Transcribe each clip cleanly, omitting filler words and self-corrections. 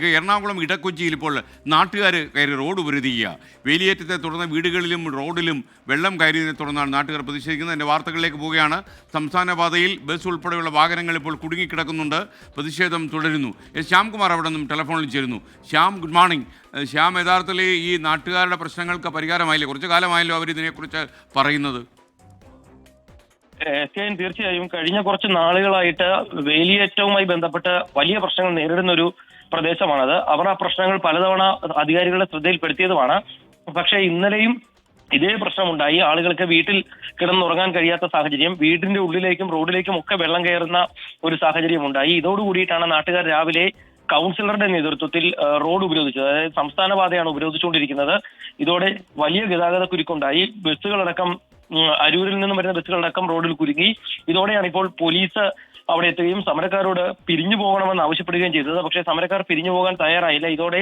എറണാകുളം ഇടക്കൊച്ചിയിൽ ഇപ്പോൾ നാട്ടുകാർ കയറി റോഡ് ഉപരോധിക്കുക. വേലിയേറ്റത്തെ തുടർന്ന് വീടുകളിലും റോഡിലും വെള്ളം കയറിയതിനെ തുടർന്നാണ് നാട്ടുകാർ പ്രതിഷേധിക്കുന്നത്. എൻ്റെ വാർത്തകളിലേക്ക് പോവുകയാണ്. സംസ്ഥാന പാതയിൽ ബസ് ഉൾപ്പെടെയുള്ള വാഹനങ്ങൾ ഇപ്പോൾ കുടുങ്ങിക്കിടക്കുന്നുണ്ട്. പ്രതിഷേധം തുടരുന്നു. ശ്യാംകുമാർ അവിടെ നിന്നും ടെലിഫോണിൽ ചേരുന്നു. Shyam, good morning. ശ്യാം, യഥാർത്ഥത്തിൽ ഈ നാട്ടുകാരുടെ പ്രശ്നങ്ങൾക്ക് പരിഹാരമായില്ലേ? കുറച്ചു കാലമായല്ലോ അവരിതിനെക്കുറിച്ച് പറയുന്നത്. തീർച്ചയായും കഴിഞ്ഞ കുറച്ച് നാളുകളായിട്ട് വേലിയേറ്റവുമായി ബന്ധപ്പെട്ട് വലിയ പ്രശ്നങ്ങൾ നേരിടുന്ന ഒരു പ്രദേശമാണത്. അവർ ആ പ്രശ്നങ്ങൾ പലതവണ അധികാരികളുടെ ശ്രദ്ധയിൽപ്പെടുത്തിയതുമാണ്. പക്ഷേ ഇന്നലെയും ഇതേ പ്രശ്നമുണ്ടായി. ആളുകൾക്ക് വീട്ടിൽ കിടന്നുറങ്ങാൻ കഴിയാത്ത സാഹചര്യം, വീടിന്റെ ഉള്ളിലേക്കും റോഡിലേക്കും ഒക്കെ വെള്ളം കയറുന്ന ഒരു സാഹചര്യം ഉണ്ടായി. ഇതോടുകൂടിയിട്ടാണ് നാട്ടുകാർ രാവിലെ കൗൺസിലറുടെ നേതൃത്വത്തിൽ റോഡ് ഉപരോധിച്ചത്. അതായത് സംസ്ഥാന പാതയാണ് ഉപരോധിച്ചുകൊണ്ടിരിക്കുന്നത്. ഇതോടെ വലിയ ഗതാഗത കുരുക്കുണ്ടായി. ബസ്സുകളടക്കം അരൂരിൽ നിന്നും വരുന്ന ബസ്സുകളടക്കം റോഡിൽ കുരുങ്ങി. ഇതോടെയാണ് ഇപ്പോൾ പോലീസ് അവിടെ എത്തുകയും സമരക്കാരോട് പിരിഞ്ഞു പോകണമെന്ന് ആവശ്യപ്പെടുകയും ചെയ്തത്. പക്ഷേ സമരക്കാർ പിരിഞ്ഞു പോകാൻ തയ്യാറായില്ല. ഇതോടെ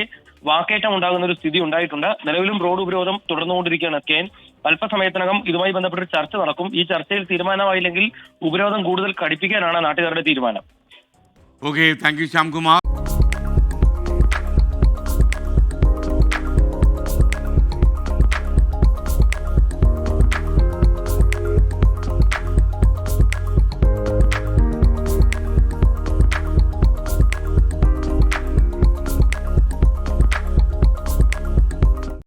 വാക്കേറ്റം ഉണ്ടാകുന്ന ഒരു സ്ഥിതി ഉണ്ടായിട്ടുണ്ട്. നിലവിലും റോഡ് ഉപരോധം തുടർന്നുകൊണ്ടിരിക്കുകയാണ്. അല്പസമയത്തിനകം ഇതുമായി ബന്ധപ്പെട്ട ചർച്ച നടക്കും. ഈ ചർച്ചയിൽ തീരുമാനമായില്ലെങ്കിൽ ഉപരോധം കൂടുതൽ കടുപ്പിക്കാനാണ് നാട്ടുകാരുടെ തീരുമാനം. Okay, thank you Shyamkumar.